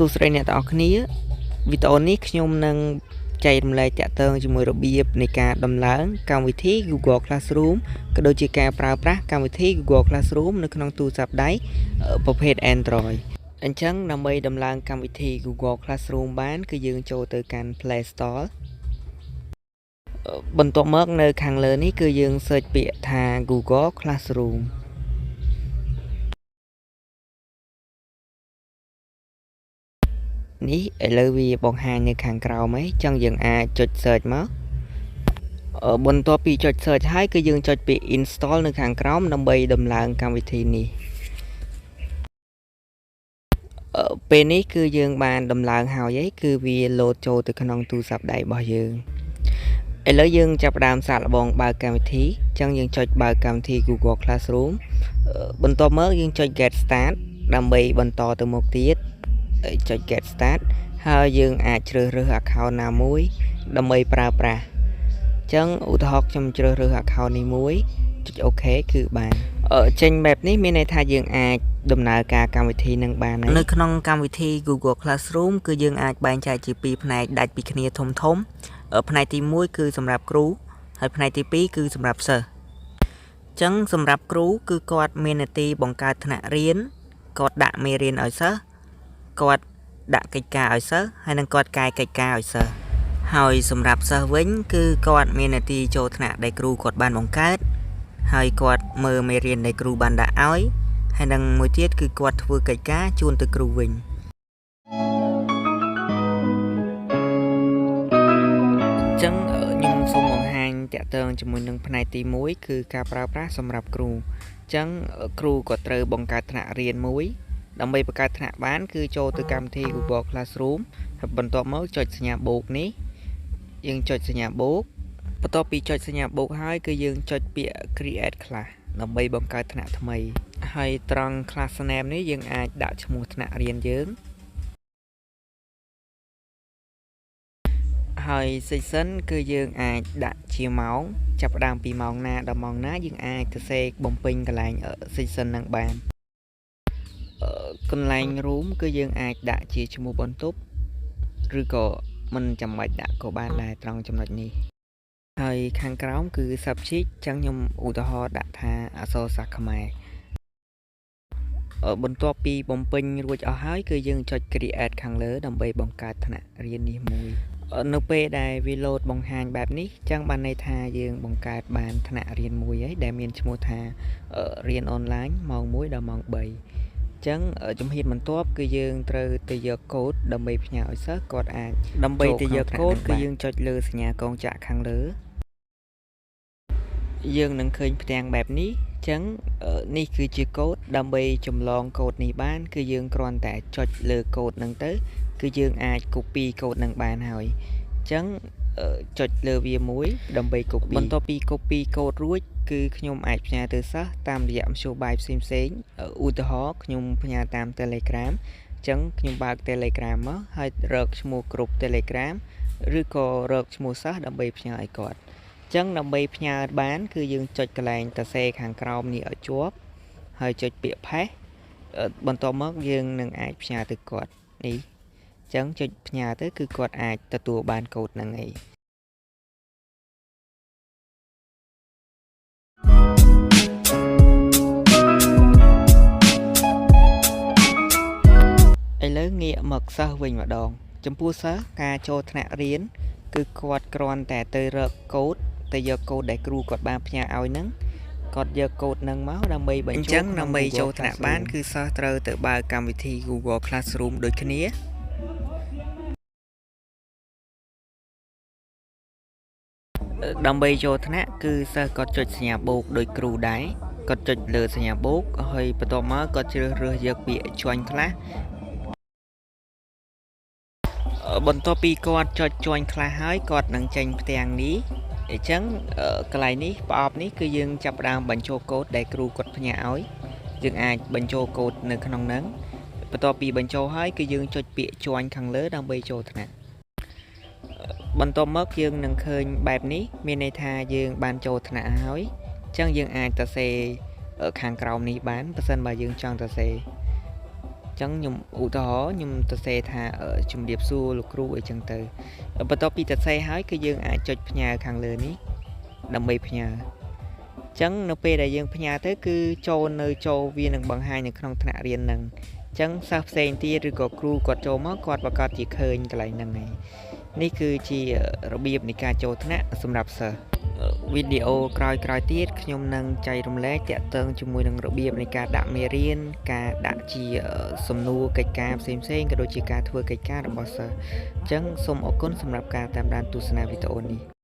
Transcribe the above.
សួស្តីអ្នកទាំងអស់គ្នាវីដេអូនេះខ្ញុំនឹងចែករំលែកតាក់ទងជាមួយរបៀបនៃការដំឡើងកម្មវិធី Google Classroom ក៏ដូចជាការប្រើប្រាស់កម្មវិធី Google Classroom នៅក្នុងទូរស័ព្ទដៃប្រភេទ Android អញ្ចឹងដើម្បីដំឡើងកម្មវិធី Google Classroom បានគឺយើងចូលទៅកាន់ Play Store បន្ទាប់មកនៅខាងលើនេះគឺយើង search ពាក្យថា Google Classroomនេះឥឡូវវាបង្ហាញនៅខាងក្រោមហ្នឹងចឹងយើងអាចចុច search មកបន្ទាប់ពីចុច search ហើយគឺយើងចុចពាក្យ install នៅខាងក្រោមដើម្បីដំឡើងកម្មវិធីនេះពេលនេះគឺយើងបានដំឡើងហើយគឺវា load ចូលទៅក្នុងទូរស័ព្ទដៃរបស់យើងឥឡូវយើងចាប់ផ្ដើមសាកល្បងបើកកម្មវិធីចឹងយើងចុចបើកកម្មវិធី Google Classroom បន្ទាប់មកយើងចុច get start ដើម្បីបន្តទៅមុខទៀតចុច get start ហើយយើងអាចជ្រើសរើស account ណាមួយដើម្បីប្រើប្រាស់អញ្ចឹងឧទាហរណ៍ខ្ញុំជ្រើសរើស account នេះមួយចុច OK គឺបានចេញបែបនេះមានន័យថាយើងអាចដំណើរការកម្មវិធីនឹងបាននៅក្នុងកម្មវិធី Google Classroom គឺយើងអាចបែងចែកជាពីរផ្នែកដាច់ពីគ្នាធំផ្នែកទី1គឺសម្រាប់គ្រូហើយផ្នែកទី2គឺសម្រាប់សិស្សអញ្ចឹងសម្រាប់គ្រូគឺគាត់មាននាទីបង្កើតថ្នាក់រៀនគាត់ដាក់មេរៀនឲ្យសិស្សគាត់ដាក់កិច្ចការឲ្យសិស្សហើយនឹងគាត់កែកិច្ចការឲ្យសិស្សហើយសម្រាប់សិស្សវិញគឺគាត់មាននាទីចូលថ្នាក់ដែលគ្រូគាត់បានបង្កើតហើយគាត់មើលមេរៀនដែលគ្រូបានដាក់ឲ្យហើយនឹងមួយទៀតគឺគាត់ធ្វើកិច្ចការជូនទៅគ្រូវិញអញ្ចឹងខ្ញុំសូមបង្ហាញតាក់ទងជាមួយនឹងផ្នែកទី1គឺការប្រើប្រាស់សម្រាប់គ្រូអញ្ចឹងគ្រូក៏ត្រូវបង្កើតថ្នាក់រៀនមួយដើម្បីបង្កើតថ្នាក់បានគឺចូលទៅកម្មវិធី Google Classroom ហើយបន្ទាប់មកចុចសញ្ញាបូកនេះយើងចុចសញ្ញាបូកបន្ទាប់ពីចុចសញ្ញាបូកហើយគឺយើងចុចពាក្យ create class ដើម្បីបង្កើតថ្នាក់ថ្មីហើយត្រង់ class name នេះយើងអាចដាក់ឈ្មោះថ្នាក់រៀនយើងហើយ section គឺយើងអាចដាក់ជាម៉ោងចាប់ផ្ដើមពីម៉ោងណាដល់ម៉ោងណាយើងអាចទៅសេបំពេញកន្លែង section នឹងបានកន្លែង room គឺយើងអាចដាក់ជាឈ្មោះបន្ទប់ឬក៏មិនចាំបាច់ដាក់ក៏បានដែរត្រង់ចំណុចនេះហើយខាងក្រោមគឺ subject ចឹងខ្ញុំឧទាហរណ៍ដាក់ថាអក្សរសាស្ត្រខ្មែរបន្ទាប់ពីបំពេញរួចអស់ហើយគឺយើងចុច create ខាងលើដើម្បីបង្កើតថ្នាក់រៀននេះមួយនៅពេលដែលវា load បង្ហាញបែបនេះចឹងបានន័យថាយើងបង្កើតបានថ្នាក់រៀនមួយហើយដែលមានឈ្មោះថារៀន online ម៉ោង1ដល់ម៉ោង3ចឹងជំហានបន្ទាប់គឺយើងត្រូវទៅយកកូដដើម្បីផ្ញើឲ្យសិស្សគាត់អាចដើម្បីទៅយកកូដគឺយើងចុចលើសញ្ញាកងចាក់ខាងលើយើងនឹងឃើញផ្ទាំងបែបនេះចឹងនេះគឺជាកូដដើម្បីចម្លងកូដនេះបានគឺយើងគ្រាន់តែចុចលើកូដហ្នឹងទៅគឺយើងអាច copy កូដហ្នឹងបានហើយចឹងចុចលើវាមួយដើម្បី copy បន្ទាប់ពី copy កូដរួចគឺខ្ញុំអាចផ្ញើទៅសិស្សតាមរយៈមធ្យោបាយផ្សេងឧទាហរណ៍ខ្ញុំផ្ញើតាម Telegram អញ្ចឹងខ្ញុំបើក Telegram មកហើយរកឈ្មោះក្រុម Telegram ឬក៏រកឈ្មោះសិស្សដើម្បីផ្ញើឲ្យគាត់អញ្ចឹងដើម្បីផ្ញើបានគឺយើងចុចកន្លែងតសេខាងក្រោមនេះឲ្យជាប់ហើយចុចពាក្យ paste បន្ទាប់មកយើងនឹងអាចផ្ញើទៅគាត់នេះអញ្ចឹងចុចផ្ញើទៅគឺគាត់អាចទទួលបានកូដហ្នឹងឯងឥឡូវងាកមកសិស្សវិញម្ដងចំពោះសិស្សការចូលថ្នាក់រៀនគឺគាត់គ្រាន់តែទៅរកកូដទៅយកកូដដែលគ្រូគាត់បានផ្ញើឲ្យហ្នឹងគាត់យកកូដហ្នឹងមកដើម្បីបញ្ចូលអញ្ចឹងដើម្បីចូលថ្នាក់បានគឺសិស្សត្រូវទៅបើកកម្មវិធី Google Classroom ដូចគ្នាដើម្បីចូលថ្នាក់គឺសិស្សគាត់ចុចសញ្ញាបូកដោយគ្រូដែរគាត់ចុចលើសញ្ញាបូកហើយបន្ទាប់មកគាត់ជ្រើសរើសយកពាក្យ join class បន្ទាប់ពីគាត់ចុច join class ហើយគាត់នឹងចេញផ្ទាំងនេះអញ្ចឹងកន្លែងនេះប្រអប់នេះគឺយើងចាប់ផ្ដើមបញ្ចូលកូដដែលគ្រូគាត់ផ្ញើឲ្យយើងអាចបញ្ចូលកូដនៅក្នុងហ្នឹងបន្ទាប់ពីបញ្ចូលហើយគឺយើងចុចពាក្យ join ខាងលើដើម្បីចូលថ្នាក់បន្ទាប់មកយើងនឹងឃើញបែបនេះមានន័យថាយើងបានចូលថ្នាក់ហើយអញ្ចឹងយើងអាចសរសេរខាងក្រោមនេះបានបើសិនបើយើងចង់សរសេរ ចឹងខ្ញុំឧទាហរណ៍ខ្ញុំទៅសេថាជំរាបសួរលោកគ្រូអីចឹងទៅបន្ទាប់ពីទៅសេហើយគឺយើងអាចចុចផ្ញើខាងលើនេះដើម្បីផ្ញើចឹងនៅពេលដែលយើងផ្ញើទៅគឺចូលវានឹងបង្ហាញនៅក្នុងថ្នាក់រៀនហ្នឹងចឹងសិស្សផ្សេងទៀតឬក៏គ្រូគាត់ចូលមកគាត់ប្រកាសជាឃើញកន្លែងហ្នឹងហើយនេះគឺជារបៀបនៃការចូលថ្នាក់សម្រាប់សិស្សវីដេអូក្រោយៗទៀតខ្ញុំនឹងចែករំលែកទាក់ទងជាមួយនឹងរបៀបនៃការដាក់មេរៀនការដាក់ជាសំណួរកិច្ចការផ្សេងៗក៏ដូចជាការធ្វើកិច្ចការរបស់សិស្សអញ្ចឹងសូមអរគុណសម្រាប់ការតាមដានទស្សនាវីដេអូនេះ